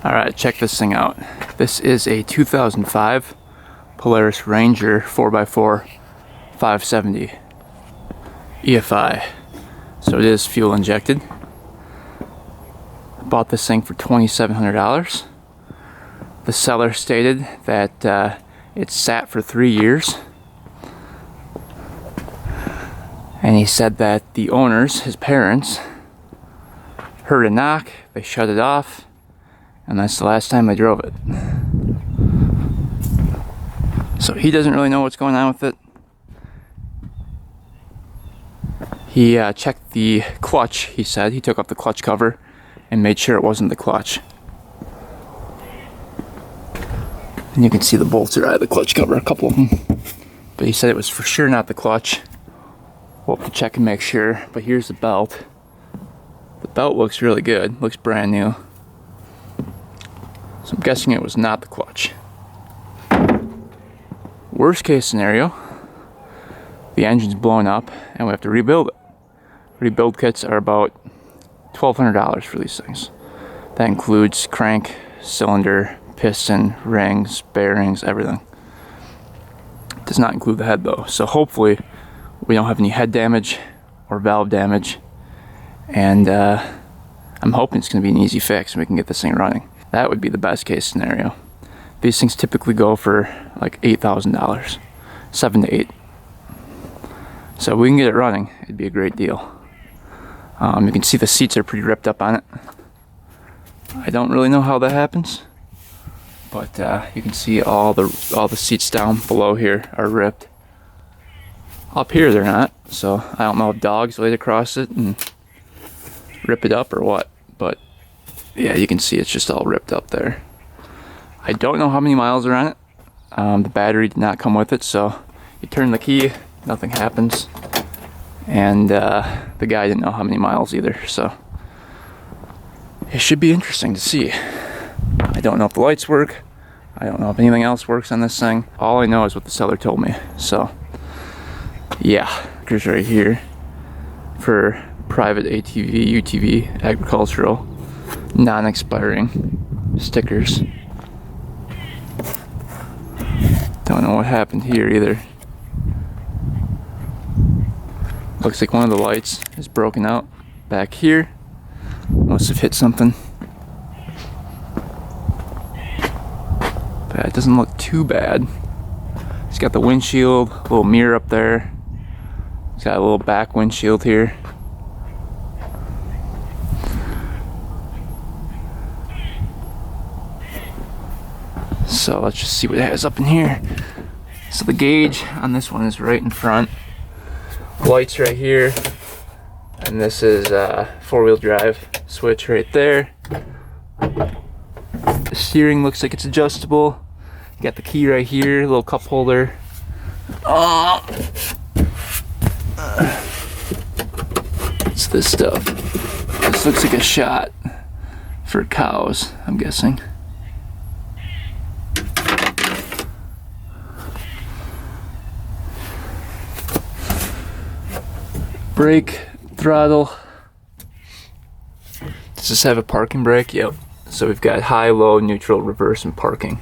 Alright, check this thing out. This is a 2005 Polaris Ranger 4x4 570 EFI. So it is fuel injected. I bought this thing for $2,700. The seller stated that it sat for 3 years. And he said that the owners, his parents, heard a knock, they shut it off, and that's the last time they drove it. So he doesn't really know what's going on with it. He checked the clutch, he said. He took off the clutch cover and made sure it wasn't the clutch. And you can see the bolts are out of the clutch cover, a couple of them. But he said it was for sure not the clutch. We'll have to check and make sure. But here's the belt. The belt looks really good, looks brand new. So I'm guessing it was not the clutch. Worst case scenario, the engine's blown up and we have to rebuild it. Rebuild kits are about $1,200 for these things. That includes crank, cylinder, piston, rings, bearings, everything. It does not include the head though. So hopefully we don't have any head damage or valve damage. And I'm hoping it's going to be an easy fix and we can get this thing running. That would be the best case scenario. These things typically go for like $8,000, 7 to 8. So if we can get it running, it'd be a great deal. You can see the seats are pretty ripped up on it. I don't really know how that happens, but you can see all the seats down below here are ripped. Up here they're not, so I don't know if dogs laid across it and rip it up or what, but yeah, you can see it's just all ripped up there. I don't know how many miles are on it. The battery did not come with it, so you turn the key, nothing happens. And the guy didn't know how many miles either, so it should be interesting to see. I don't know if the lights work. I don't know if anything else works on this thing. All I know is what the seller told me. So yeah, here's right here for private ATV, UTV, agricultural, non-expiring stickers. Don't know what happened here either. Looks like one of the lights is broken out back here. Must have hit something. But it doesn't look too bad. It's got the windshield, a little mirror up there. It's got a little back windshield here. So let's just see what it has up in here. So the gauge on this one is right in front. Lights right here. And this is four-wheel drive switch right there. The steering looks like it's adjustable. You got the key right here, little cup holder. What's this stuff? This looks like a shot for cows, I'm guessing. Brake, throttle. Does this have a parking brake? Yep. So we've got high, low, neutral, reverse, and parking.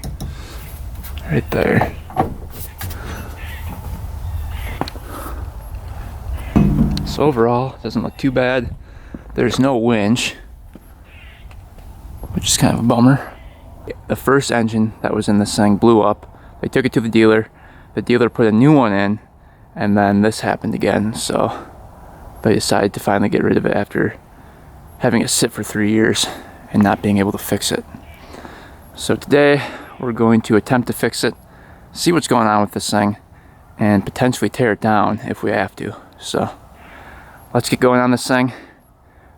Right there. So overall, it doesn't look too bad. There's no winch, which is kind of a bummer. The first engine that was in this thing blew up. They took it to the dealer. The dealer put a new one in, and then this happened again. So they decided to finally get rid of it after having it sit for 3 years and not being able to fix it. So today we're going to attempt to fix it, see what's going on with this thing, and potentially tear it down if we have to. So let's get going on this thing.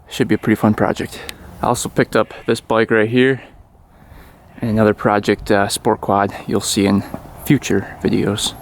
Should be a pretty fun project. I also picked up this bike right here and another project, sport quad, you'll see in future videos.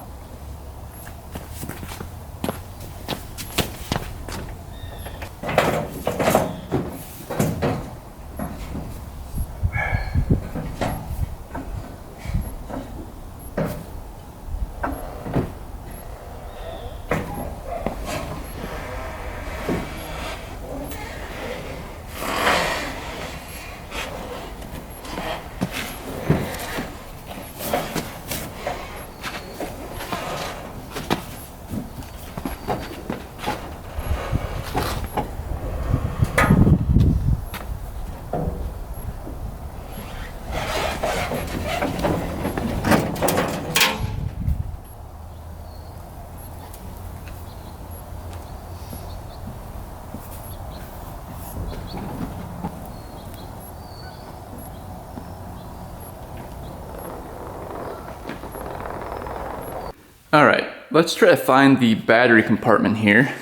Alright, let's try to find the battery compartment here.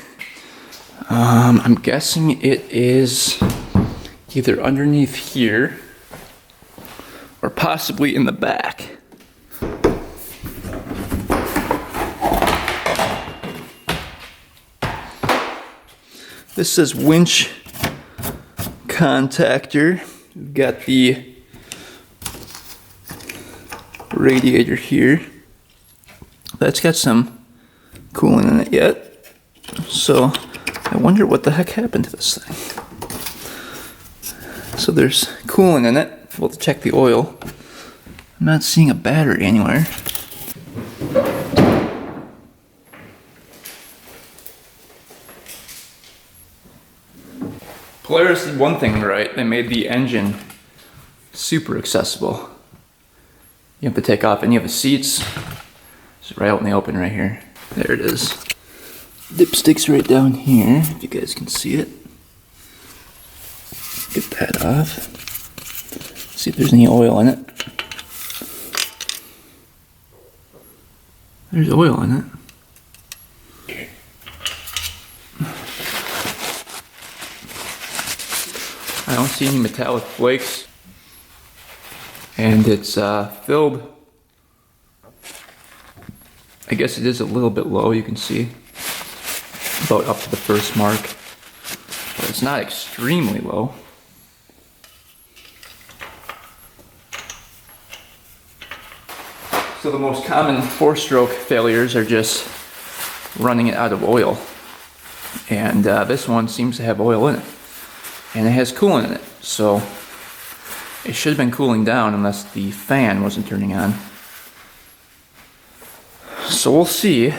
I'm guessing it is either underneath here or possibly in the back. This says winch contactor. We've got the radiator here. That's got some coolant in it yet. So I wonder what the heck happened to this thing. So there's coolant in it. We'll have to check the oil. I'm not seeing a battery anywhere. Polaris did one thing right. They made the engine super accessible. You have to take off any of the seats. It's right out in the open right here. There it is. Dipstick's right down here, if you guys can see it. Get that off. See if there's any oil in it. There's oil in it. I don't see any metallic flakes. And it's filled. I guess it is a little bit low, you can see. About up to the first mark. But it's not extremely low. So the most common 4-stroke failures are just running it out of oil. And this one seems to have oil in it. And it has coolant in it. So it should have been cooling down unless the fan wasn't turning on. So we'll see.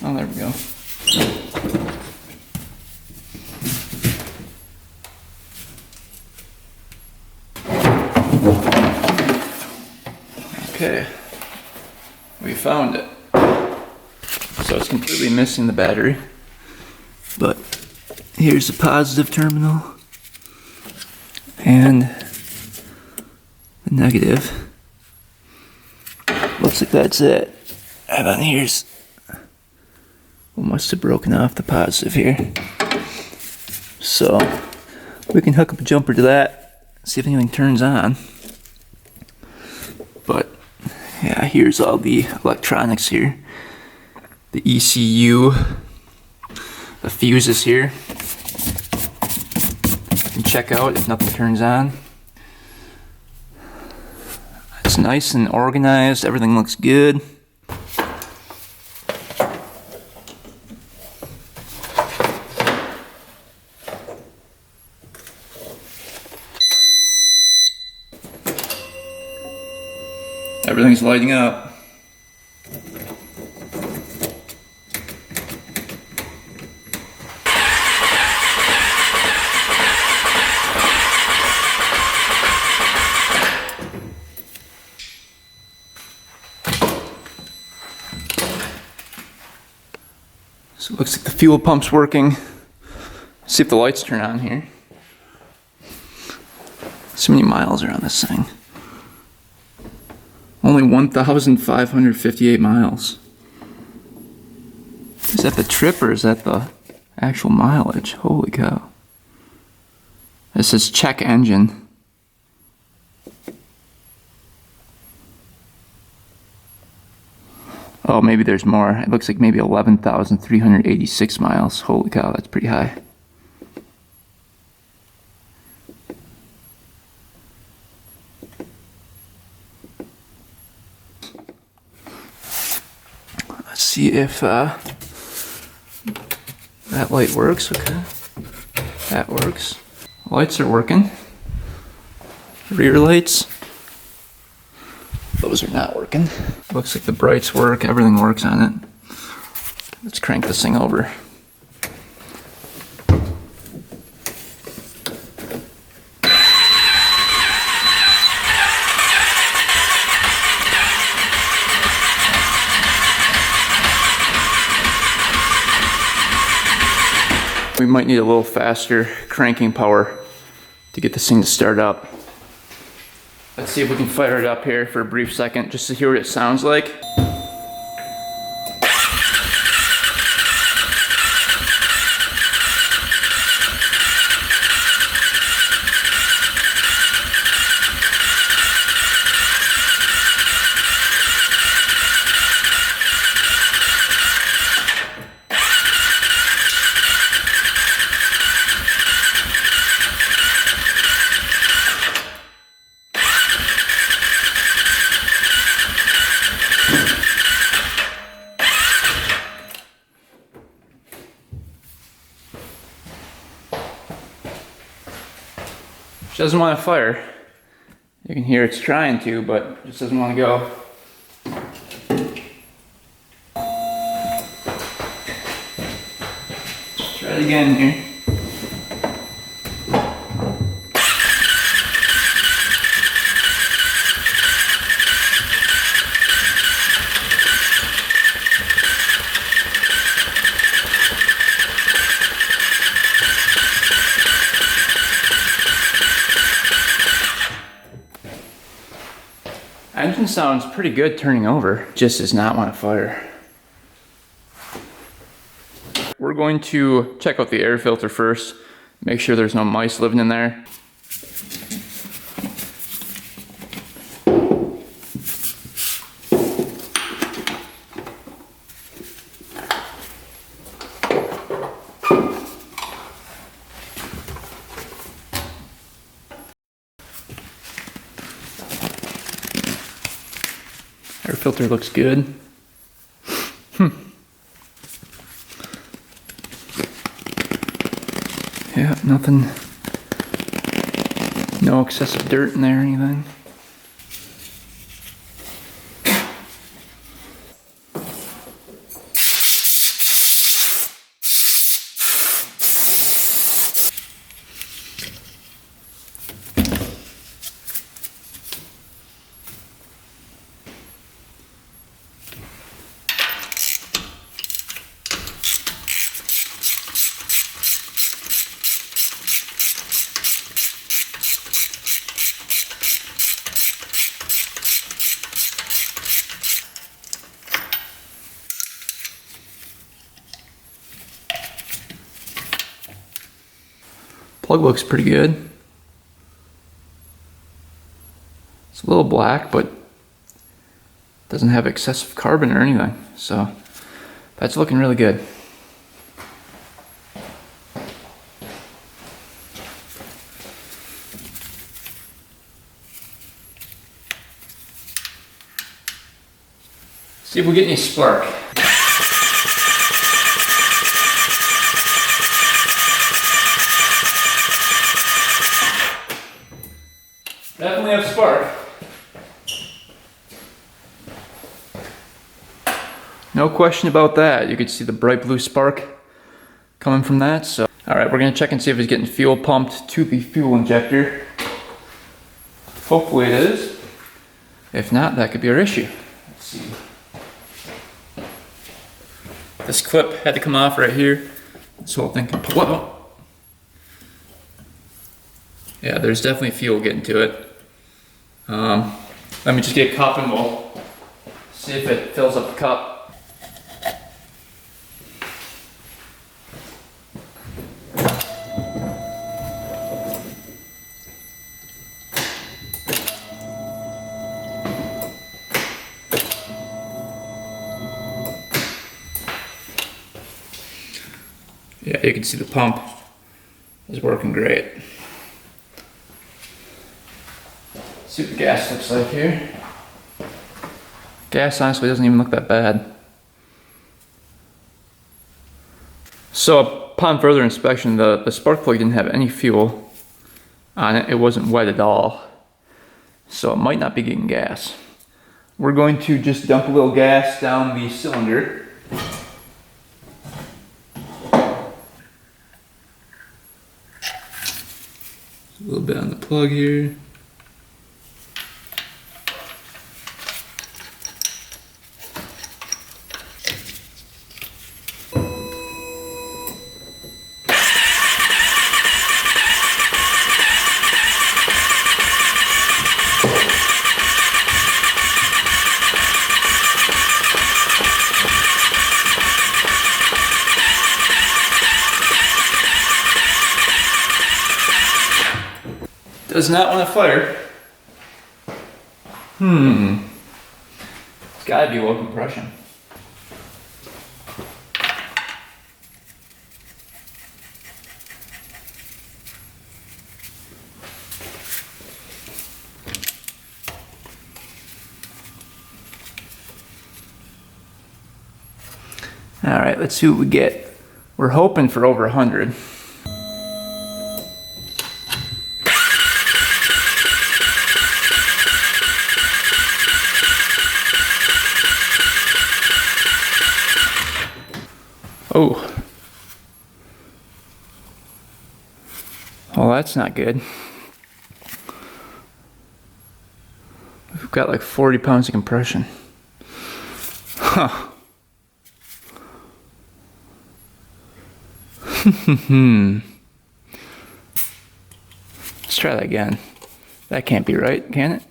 Oh, there we go. Okay, we found it. So it's completely missing the battery. But here's the positive terminal and the negative. Looks like that's it. And then here's, we must have broken off the positive here. So we can hook up a jumper to that, see if anything turns on. But yeah, here's all the electronics here. The ECU, the fuses here. You can check out if nothing turns on. It's nice and organized, everything looks good. Everything's lighting up. So it looks like the fuel pump's working. See if the lights turn on here. So many miles are on this thing. Only 1,558 miles. Is that the trip or is that the actual mileage? Holy cow. This says check engine. Oh, maybe there's more. It looks like maybe 11,386 miles. Holy cow, that's pretty high. Let's see if that light works. Okay, that works. Lights are working. Rear lights, those are not working. Looks like the brights work, everything works on it. Let's crank this thing over. We might need a little faster cranking power to get this thing to start up. Let's see if we can fire it up here for a brief second just to hear what it sounds like. She doesn't want to fire. You can hear it's trying to, but just doesn't want to go. Let's try it again here. Engine sounds pretty good turning over, just does not want to fire. We're going to check out the air filter first, make sure there's no mice living in there. Air filter looks good. Yeah, nothing. No excessive dirt in there or anything. Plug looks pretty good. It's a little black, but doesn't have excessive carbon or anything, so that's looking really good. See if we get any spark. Definitely have spark. No question about that. You could see the bright blue spark coming from that. So, all right, we're gonna check and see if it's getting fuel pumped to the fuel injector. Hopefully it is. If not, that could be our issue. Let's see. This clip had to come off right here. This whole thing can pull out. Yeah, there's definitely fuel getting to it. Let me just get a cup and we'll see if it fills up the cup. Yeah, you can see the pump is working great. See what the gas looks like here. Gas honestly doesn't even look that bad. So upon further inspection, the spark plug didn't have any fuel on it. It wasn't wet at all. So it might not be getting gas. We're going to just dump a little gas down the cylinder. A little bit on the plug here. Does not want to fire. It's gotta be low compression. All right, let's see what we get. We're hoping for over 100. Oh. Well, that's not good. We've got like 40 pounds of compression. Huh. Let's try that again. That can't be right, can it?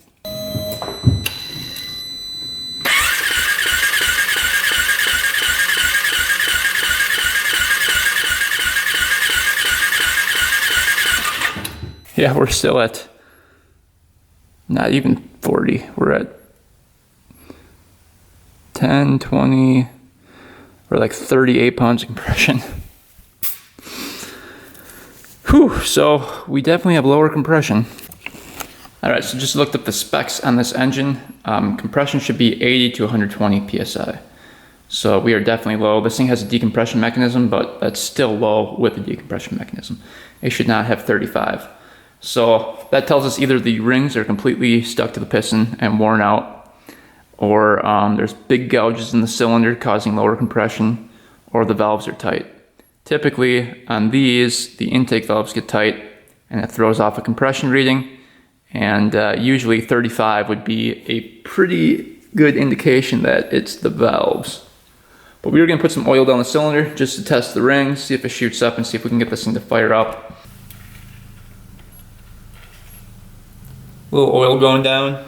Yeah, we're still at not even 40. We're at 10, 20, we're like 38 pounds of compression. Whew, so we definitely have lower compression. All right, so just looked up the specs on this engine. Compression should be 80 to 120 PSI. So we are definitely low. This thing has a decompression mechanism, but that's still low with the decompression mechanism. It should not have 35. So that tells us either the rings are completely stuck to the piston and worn out, or there's big gouges in the cylinder causing lower compression, or the valves are tight. Typically on these, the intake valves get tight and it throws off a compression reading, and usually 35 would be a pretty good indication that it's the valves. But we were gonna put some oil down the cylinder just to test the rings, see if it shoots up and see if we can get this thing to fire up. A little oil going down.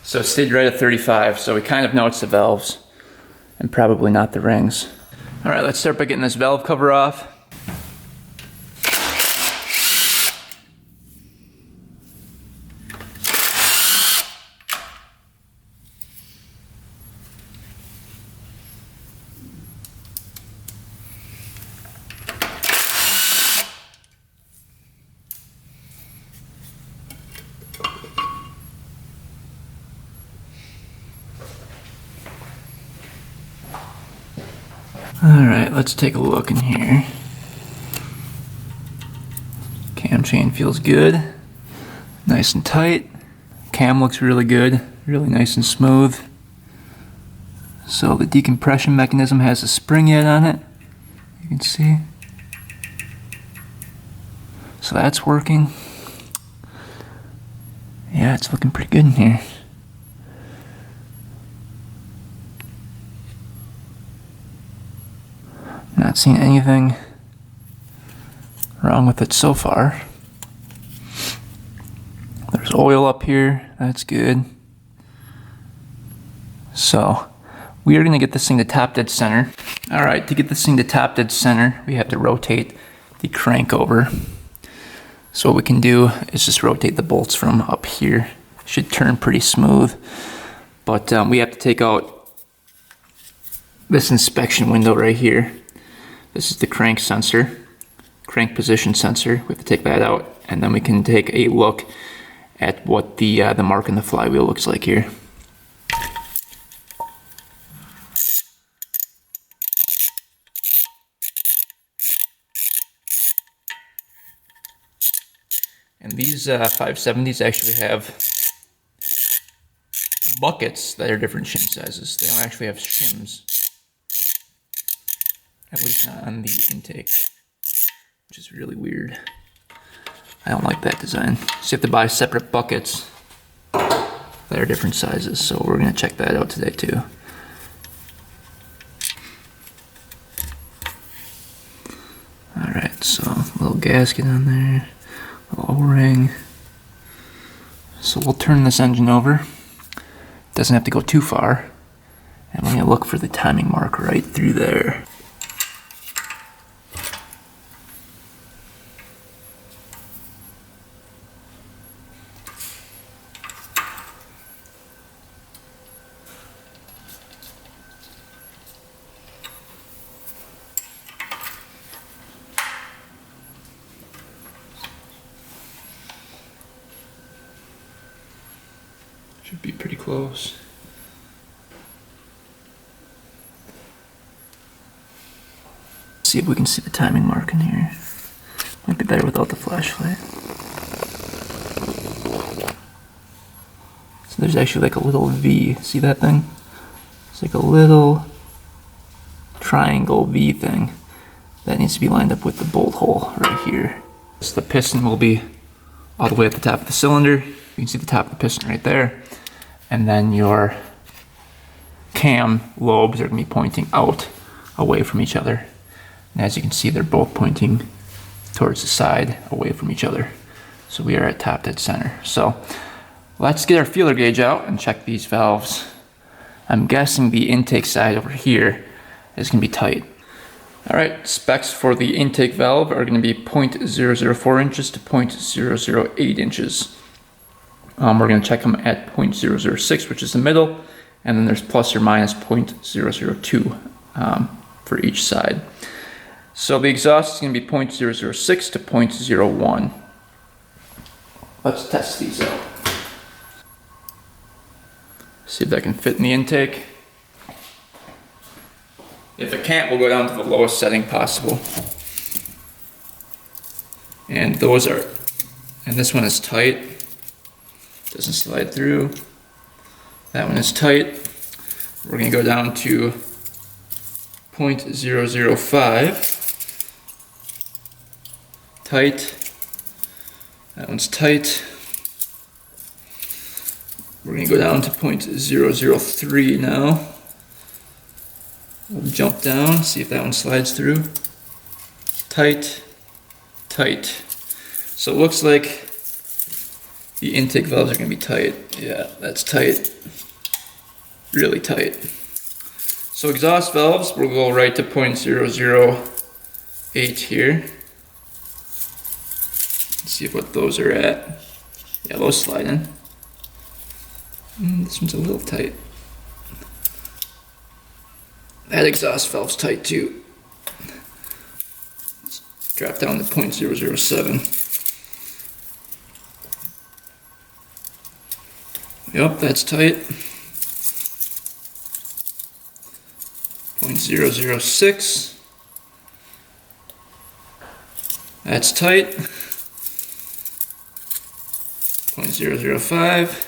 So it stayed right at 35, so we kind of know it's the valves and probably not the rings. All right, let's start by getting this valve cover off. Alright, let's take a look in here. Cam chain feels good. Nice and tight. Cam looks really good. Really nice and smooth. So the decompression mechanism has a spring head on it. You can see. So that's working. Yeah, it's looking pretty good in here. Not seeing anything wrong with it so far. There's oil up here, that's good. So we are gonna get this thing to top dead center. All right, to get this thing to top dead center, we have to rotate the crank over. So what we can do is just rotate the bolts from up here. Should turn pretty smooth, but we have to take out this inspection window right here. This is the crank sensor, crank position sensor. We have to take that out, and then we can take a look at what the mark on the flywheel looks like here. And these 570s actually have buckets that are different shim sizes. They don't actually have shims. At least not on the intake, which is really weird. I don't like that design. So you have to buy separate buckets that are different sizes. So we're gonna check that out today too. All right, so a little gasket on there, a lowering. So we'll turn this engine over. Doesn't have to go too far. And we're gonna look for the timing mark right through there. Should be pretty close. See if we can see the timing mark in here. Might be better without the flashlight. So there's actually like a little V. See that thing? It's like a little triangle V thing that needs to be lined up with the bolt hole right here. So the piston will be all the way at the top of the cylinder. You can see the top of the piston right there. And then your cam lobes are going to be pointing out away from each other. And as you can see, they're both pointing towards the side away from each other. So we are at top dead center. So let's get our feeler gauge out and check these valves. I'm guessing the intake side over here is going to be tight. All right, specs for the intake valve are going to be 0.004 inches to 0.008 inches. We're going to check them at 0.006, which is the middle, and then there's plus or minus 0.002 for each side. So the exhaust is going to be 0.006 to 0.01. Let's test these out. See if that can fit in the intake. If it can't, we'll go down to the lowest setting possible. And this one is tight. Doesn't slide through. That one is tight. We're going to go down to 0.005. Tight. That one's tight. We're going to go down to 0.003 now. We'll jump down, see if that one slides through. Tight. Tight. So it looks like the intake valves are going to be tight. Yeah, that's tight. Really tight. So exhaust valves, we'll go right to 0.008 here. Let's see what those are at. Yeah, those slide in. This one's a little tight. That exhaust valve's tight too. Let's drop down to 0.007. Yep, that's tight. 0.006. That's tight. 0.005.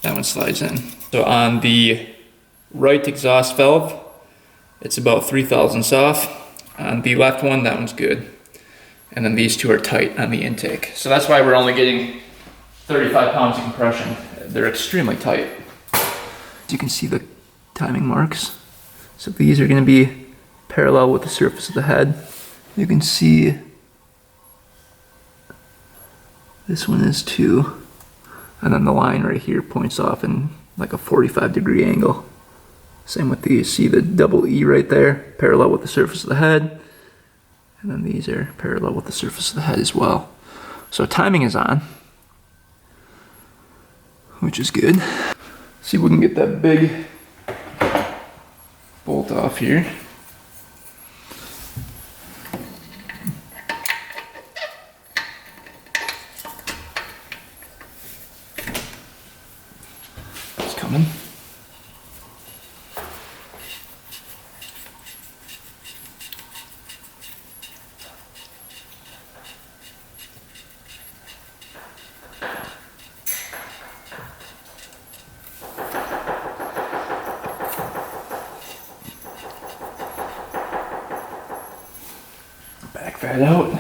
That one slides in. So on the right exhaust valve, it's about 3 thousandths off. On the left one, that one's good. And then these two are tight on the intake. So that's why we're only getting 35 pounds of compression. They're extremely tight. You can see the timing marks. So these are going to be parallel with the surface of the head. You can see this one is too. And then the line right here points off in like a 45-degree angle. Same with these. See the double E right there, parallel with the surface of the head. And then these are parallel with the surface of the head as well. So timing is on, which is good. See if we can get that big bolt off here. It's coming. Back that out.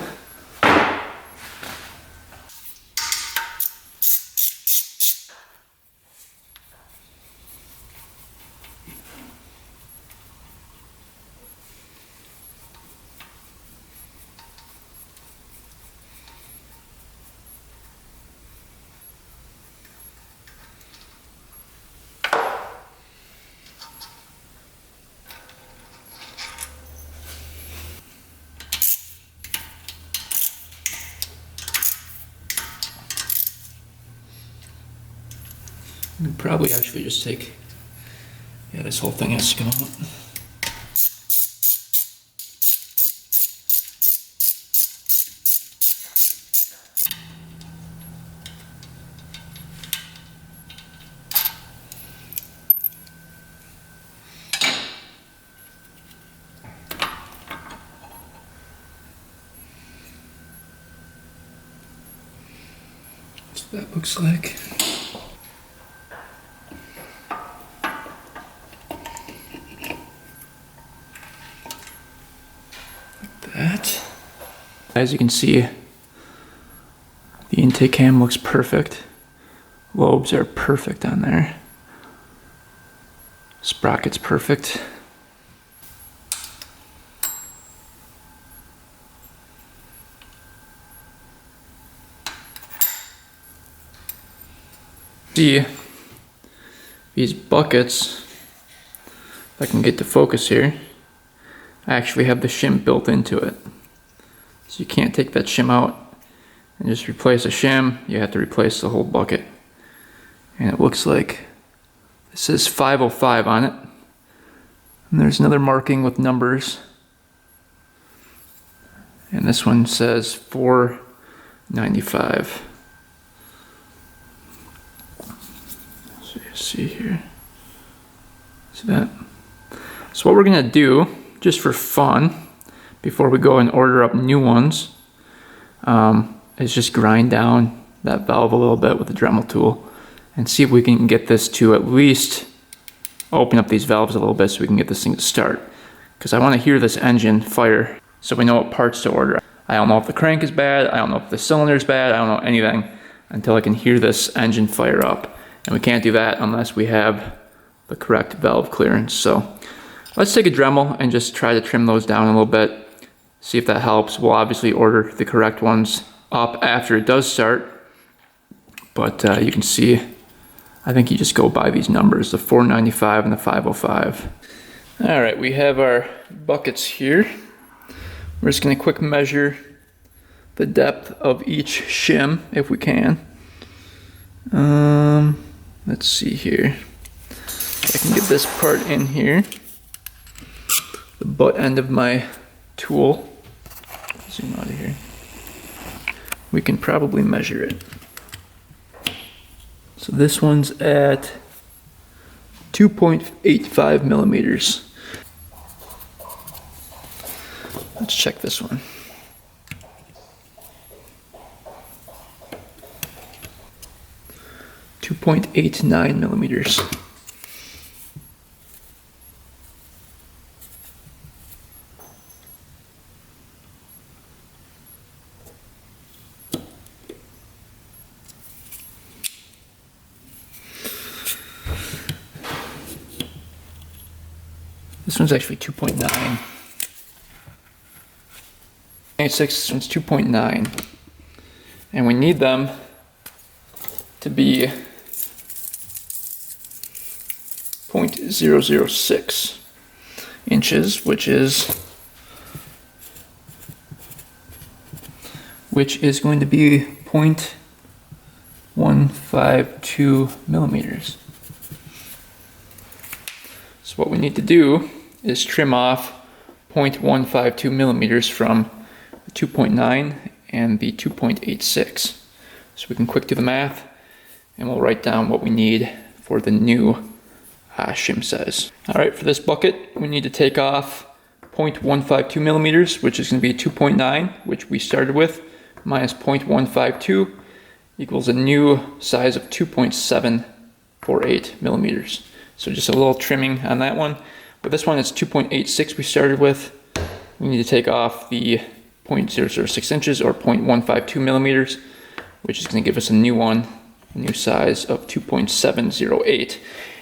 We could probably actually just take, yeah, this whole thing has to come out. So that looks like. That. As you can see, the intake cam looks perfect. Lobes are perfect on there. Sprocket's perfect. See these buckets, if I can get to focus here, I actually have the shim built into it. So you can't take that shim out and just replace a shim, you have to replace the whole bucket. And it looks like it says 505 on it. And there's another marking with numbers. And this one says 495. So you see here. See that? So what we're gonna do, just for fun, before we go and order up new ones, is just grind down that valve a little bit with the Dremel tool and see if we can get this to at least open up these valves a little bit so we can get this thing to start. Because I want to hear this engine fire so we know what parts to order. I don't know if the crank is bad, I don't know if the cylinder is bad, I don't know anything until I can hear this engine fire up. And we can't do that unless we have the correct valve clearance. So let's take a Dremel and just try to trim those down a little bit, see if that helps. We'll obviously order the correct ones up after it does start, but you can see, I think you just go by these numbers, the 495 and the 505. All right, we have our buckets here. We're just gonna quick measure the depth of each shim if we can. Let's see here. I can get this part in here. The butt end of my tool. Zoom out of here. We can probably measure it. So this one's at 2.85 millimeters. Let's check this one. 2.89 millimeters. This one's actually 2.9. 96, this one's 2.9. And we need them to be 0.006 inches, which is going to be 0.152 millimeters. So what we need to do is trim off 0.152 millimeters from the 2.9 and the 2.86. So we can quick do the math and we'll write down what we need for the new shim size. All right, for this bucket, we need to take off 0.152 millimeters, which is going to be 2.9, which we started with, minus 0.152 equals a new size of 2.748 millimeters. So just a little trimming on that one. But this one is 2.86 we started with. We need to take off the 0.006 inches or 0.152 millimeters, which is going to give us a new one, a new size of 2.708.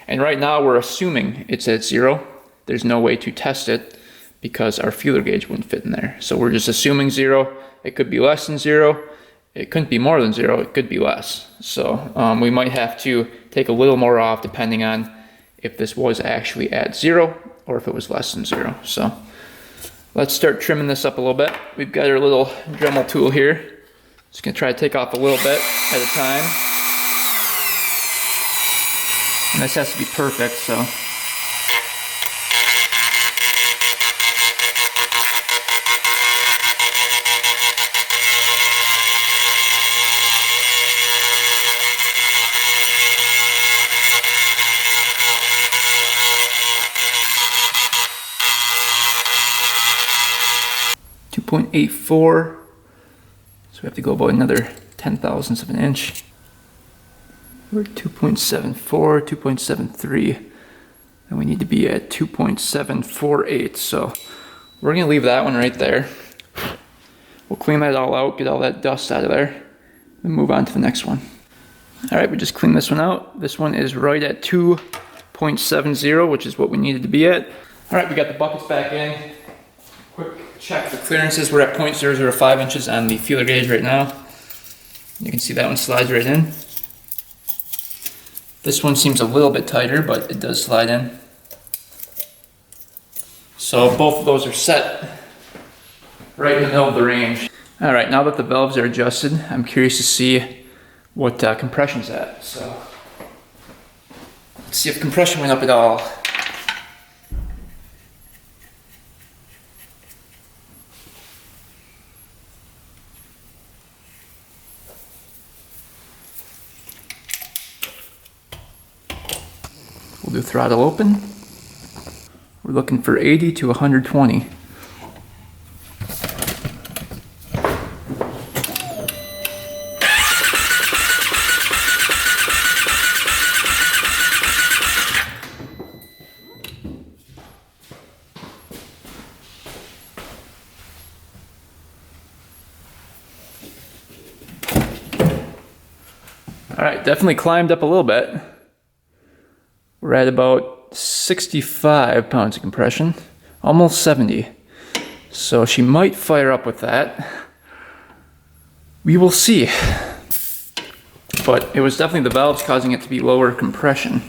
And right now we're assuming it's at 0. There's no way to test it because our feeler gauge wouldn't fit in there. So we're just assuming 0. It could be less than 0. It couldn't be more than 0. It could be less. So we might have to take a little more off depending on if this was actually at 0 or if it was less than 0. So let's start trimming this up a little bit. We've got our little Dremel tool here. Just gonna try to take off a little bit at a time. And this has to be perfect, so. .84, so we have to go about another 10,000ths of an inch. We're at 2.74, 2.73, and we need to be at 2.748, so we're gonna leave that one right there. We'll clean that all out, get all that dust out of there, and move on to the next one. All right, we just cleaned this one out. This one is right at 2.70, which is what we needed to be at. All right, we got the buckets back in. Quick check the clearances. We're at 0.005 inches on the feeler gauge right now. You can see that one slides right in. This one seems a little bit tighter, but it does slide in. So both of those are set right in the middle of the range. All right, now that the valves are adjusted, I'm curious to see what compression's at. So let's see if compression went up at all. We'll do throttle open. We're looking for 80 to 120. All right, definitely climbed up a little bit. We're at about 65 pounds of compression, almost 70. So she might fire up with that. We will see. But it was definitely the valves causing it to be lower compression.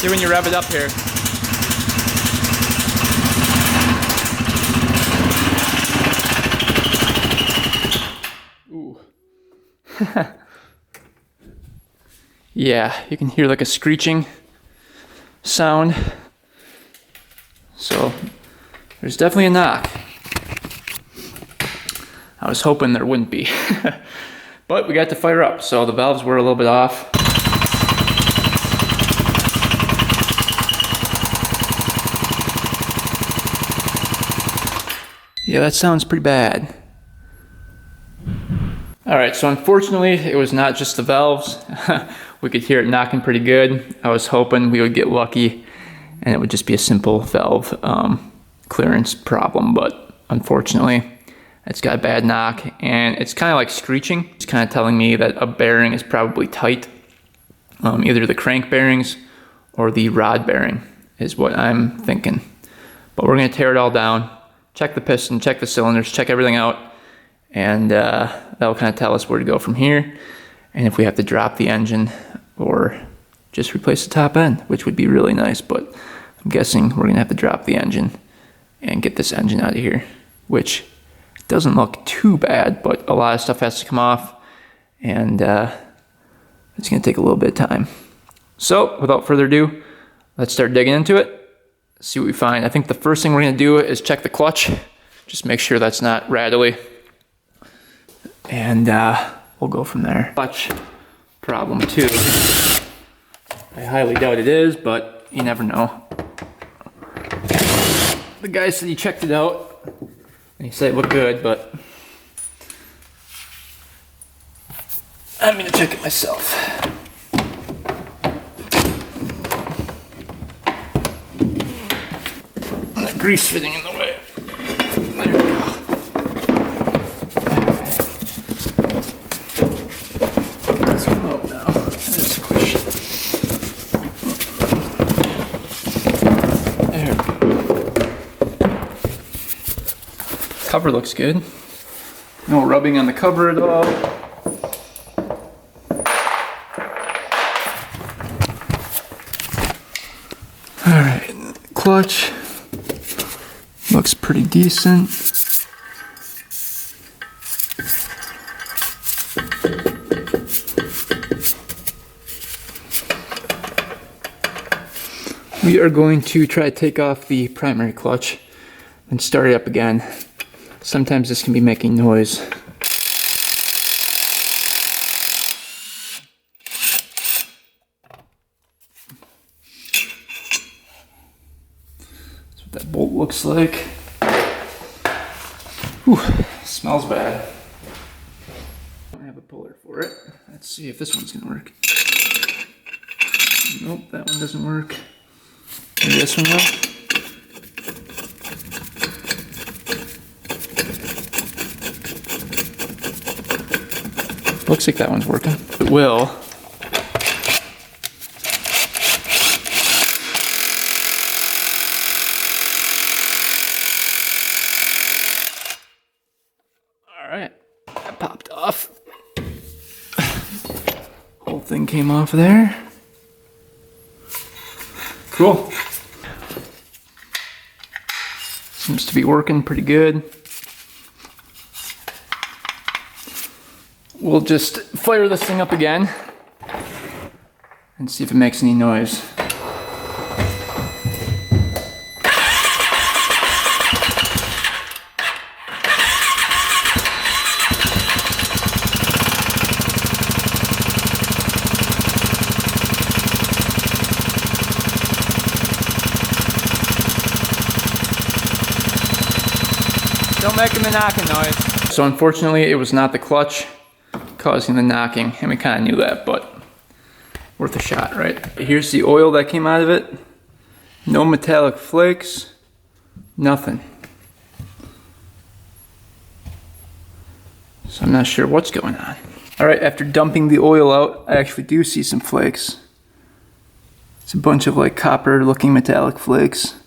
See when you rev it up here. Ooh. Yeah, you can hear like a screeching sound. So there's definitely a knock. I was hoping there wouldn't be. But we got to fire up, so the valves were a little bit off. Yeah, that sounds pretty bad. Alright, so unfortunately it was not just the valves. We could hear it knocking pretty good. I was hoping we would get lucky and it would just be a simple valve clearance problem, but unfortunately it's got a bad knock and it's kind of like screeching. It's kind of telling me that a bearing is probably tight. Either the crank bearings or the rod bearing is what I'm thinking. But we're going to tear it all down. Check the piston, check the cylinders, check everything out, and that'll kind of tell us where to go from here, and if we have to drop the engine or just replace the top end, which would be really nice, but I'm guessing we're going to have to drop the engine and get this engine out of here, which doesn't look too bad, but a lot of stuff has to come off, and it's going to take a little bit of time. So, without further ado, let's start digging into it. See what we find. I think the first thing we're going to do is check the clutch. Just make sure that's not rattly. And we'll go from there. Clutch problem too. I highly doubt it is, but you never know. The guy said he checked it out and he said it looked good, but I'm gonna check it myself. That grease fitting in the way. There we go. Let's come out now. There's a question. There we go. Cover looks good. No rubbing on the cover at all. Alright, clutch looks pretty decent. We are going to try to take off the primary clutch and start it up again. Sometimes this can be making noise. That's what that bolt looks like. Whew, smells bad. I don't have a puller for it. Let's see if this one's gonna work. Nope, that one doesn't work. Maybe this one will. Looks like that one's working. It will. Alright, that popped off. Whole thing came off there. Cool. Seems to be working pretty good. We'll just fire this thing up again and see if it makes any noise. Don't make the knocking noise. So unfortunately, it was not the clutch causing the knocking, and we kind of knew that, but worth a shot, right? Here's the oil that came out of it. No metallic flakes, nothing. So I'm not sure what's going on. All right, after dumping the oil out, I actually do see some flakes. It's a bunch of like copper looking metallic flakes.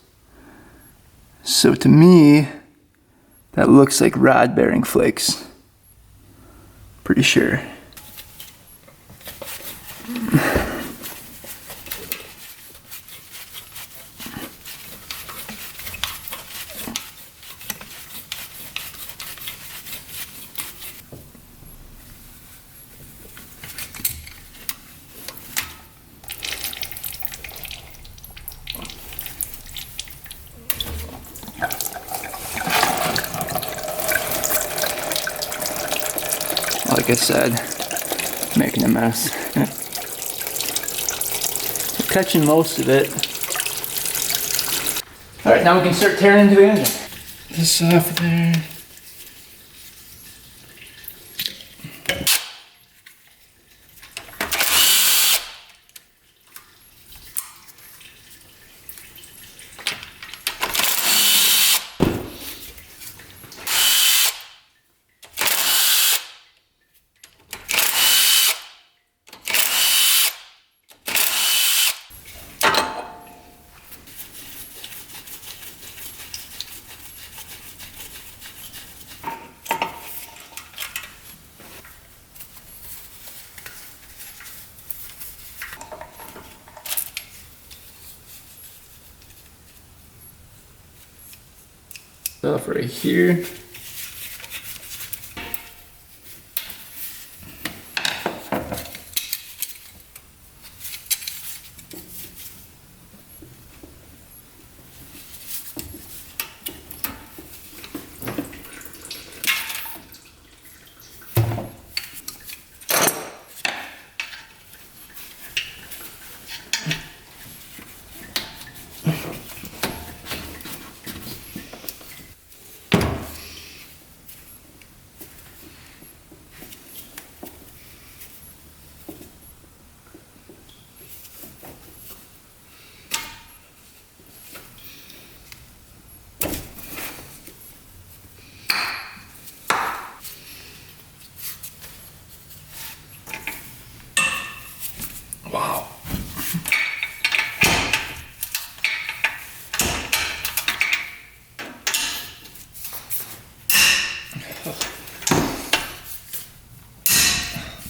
So to me, that looks like rod bearing flakes. Pretty sure. Like I said, making a mess. We're catching most of it. Alright, now we can start tearing into the engine. This off there. Stuff right here.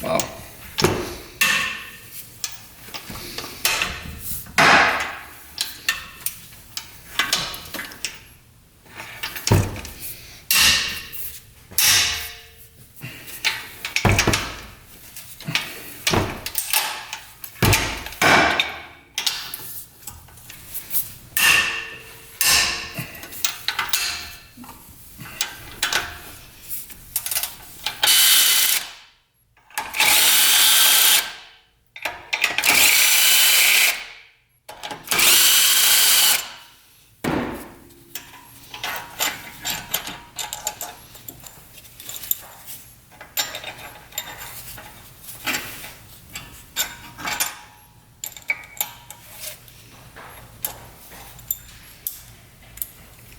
Wow.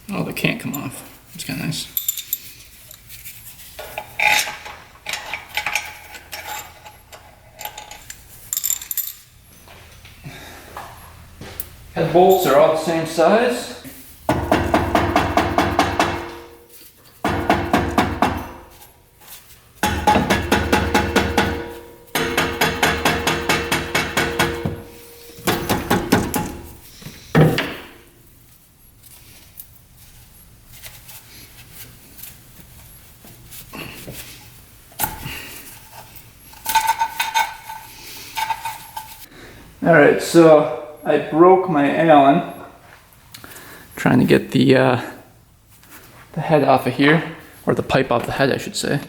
Oh, they can't come off. It's kind of nice. Head bolts are all the same size. Alright, so I broke my Allen trying to get the head off of here, or the pipe off the head I should say.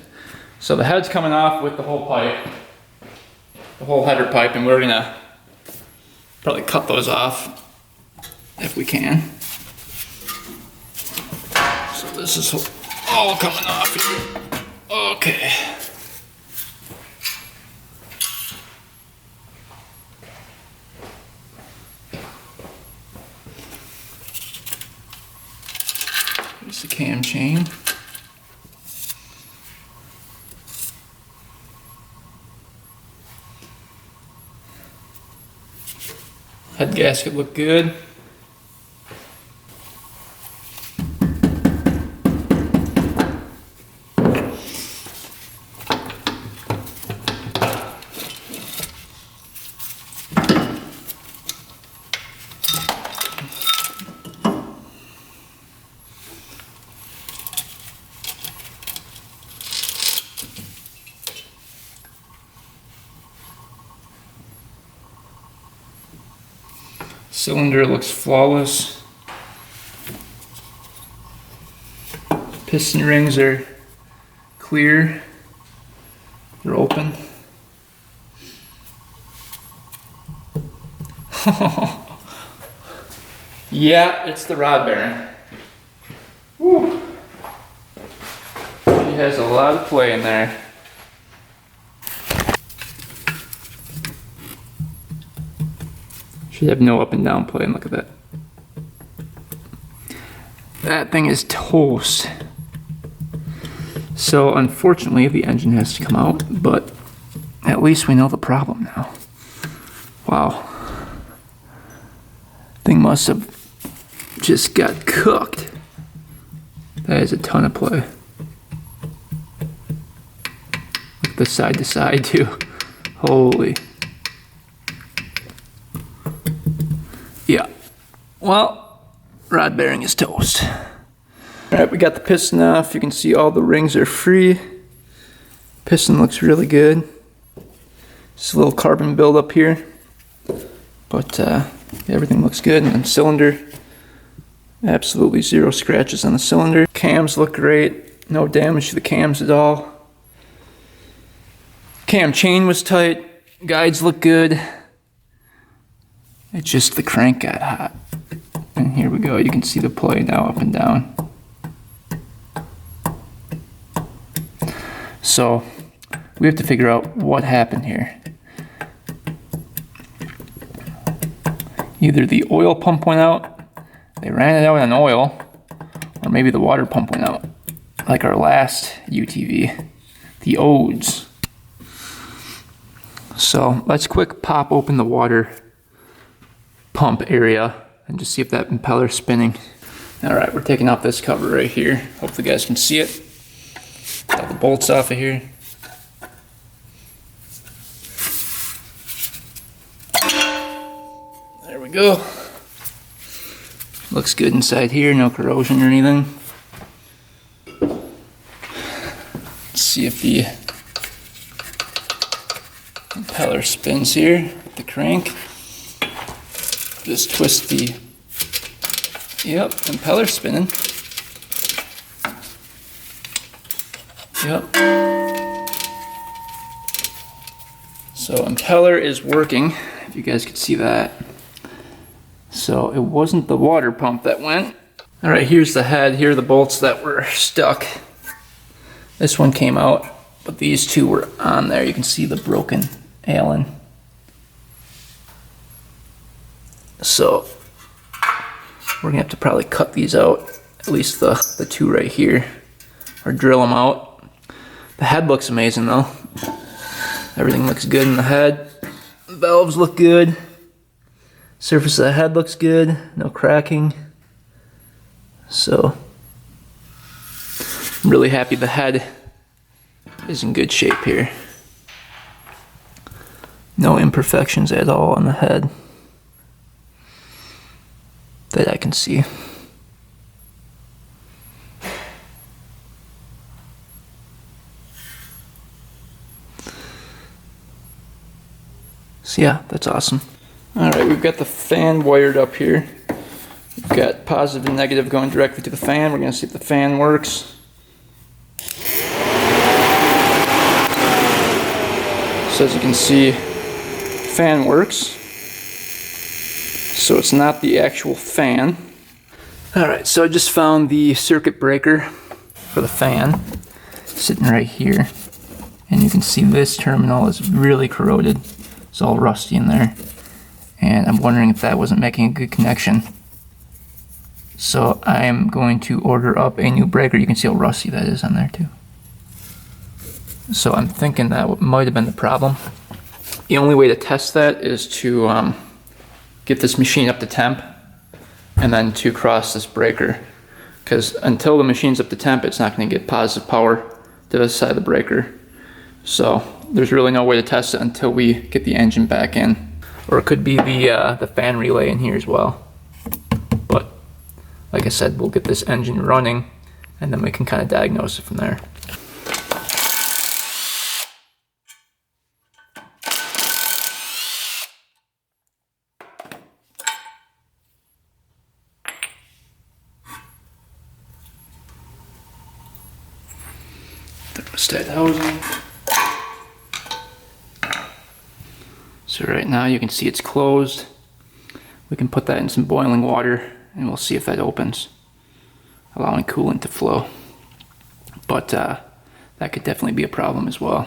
So the head's coming off with the whole pipe, the whole header pipe, and we're gonna probably cut those off if we can. So this is all coming off here. Okay. Here's the cam chain. Head gasket looked good. Cylinder looks flawless. Piston rings are clear. They're open. Yeah, it's the rod bearing. Woo. He has a lot of play in there. Should have no up and down play, and look at that. That thing is toast. So unfortunately the engine has to come out, but at least we know the problem now. Wow. Thing must have just got cooked. That is a ton of play. Look at the side to side too. Holy. Yeah, well, rod bearing is toast. Alright, we got the piston off. You can see all the rings are free. Piston looks really good. Just a little carbon buildup here. But everything looks good. And then cylinder, absolutely zero scratches on the cylinder. Cams look great. No damage to the cams at all. Cam chain was tight. Guides look good. It's just the crank got hot. And here we go, you can see the play now up and down. So, we have to figure out what happened here. Either the oil pump went out, they ran it out on oil, or maybe the water pump went out, like our last UTV, the Odes. So, let's quick pop open the water pump area and just see if that impeller's spinning. Alright, we're taking off this cover right here. Hopefully you guys can see it. the bolts off of here. There we go. Looks good inside here, no corrosion or anything. Let's see if the impeller spins here with the crank. Just twist the, yep, impeller spinning. Yep. So impeller is working, if you guys could see that. So it wasn't the water pump that went. All right, here's the head. Here are the bolts that were stuck. This one came out, but these two were on there. You can see the broken Allen. So we're gonna have to probably cut these out, at least the two right here, or drill them out. The head looks amazing though. Everything looks good in the head. Valves look good. Surface of the head looks good, no cracking. So I'm really happy the head is in good shape here. No imperfections at all on the head that I can see. So yeah, that's awesome. Alright, we've got the fan wired up here. We've got positive and negative going directly to the fan. We're going to see if the fan works. So as you can see, fan works. So it's not the actual fan. Alright, so I just found the circuit breaker for the fan sitting right here. And you can see this terminal is really corroded. It's all rusty in there. And I'm wondering if that wasn't making a good connection. So I'm going to order up a new breaker. You can see how rusty that is on there too. So I'm thinking that might have been the problem. The only way to test that is to get this machine up to temp and then to cross this breaker. Because until the machine's up to temp, it's not going to get positive power to this side of the breaker. So there's really no way to test it until we get the engine back in. Or it could be the fan relay in here as well. But like I said, we'll get this engine running and then we can kind of diagnose it from there. Thermostat housing. So right now you can see it's closed. We can put that in some boiling water and we'll see if that opens, allowing coolant to flow. But that could definitely be a problem as well.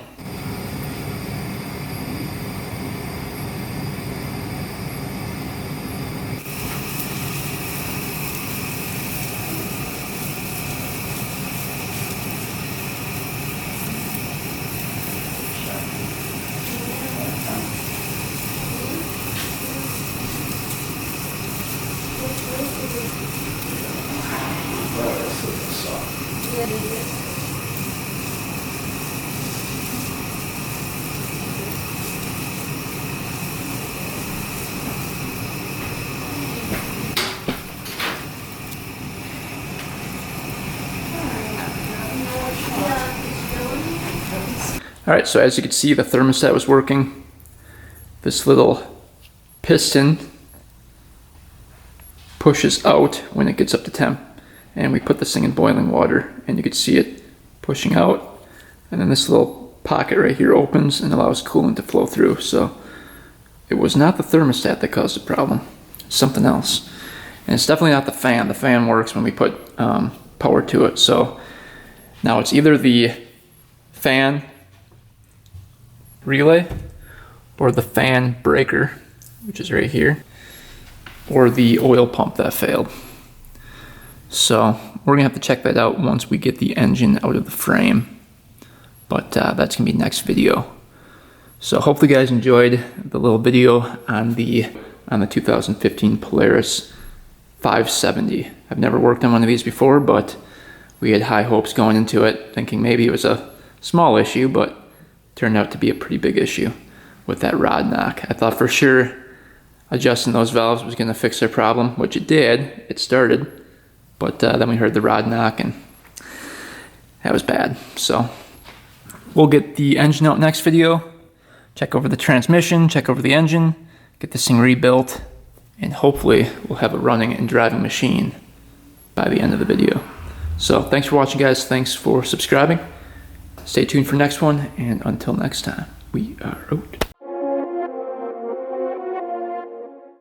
Alright, so as you can see, the thermostat was working. This little piston pushes out when it gets up to temp. And we put this thing in boiling water and you can see it pushing out. And then this little pocket right here opens and allows coolant to flow through. So it was not the thermostat that caused the problem. It's something else. And it's definitely not the fan. The fan works when we put power to it. So now it's either the fan relay or the fan breaker, which is right here, or the oil pump that failed. So we're gonna have to check that out once we get the engine out of the frame, but that's gonna be next video. So hopefully you guys enjoyed the little video on the 2015 Polaris 570. I've never worked on one of these before, but we had high hopes going into it, thinking maybe it was a Small issue, but turned out to be a pretty big issue with that rod knock. I thought for sure adjusting those valves was going to fix their problem, which it did. It started, but then we heard the rod knock, and that was bad. So we'll get the engine out next video, check over the transmission, check over the engine, get this thing rebuilt, and hopefully we'll have a running and driving machine by the end of the video. So thanks for watching, guys. Thanks for subscribing. Stay tuned for next one, and until next time, we are out.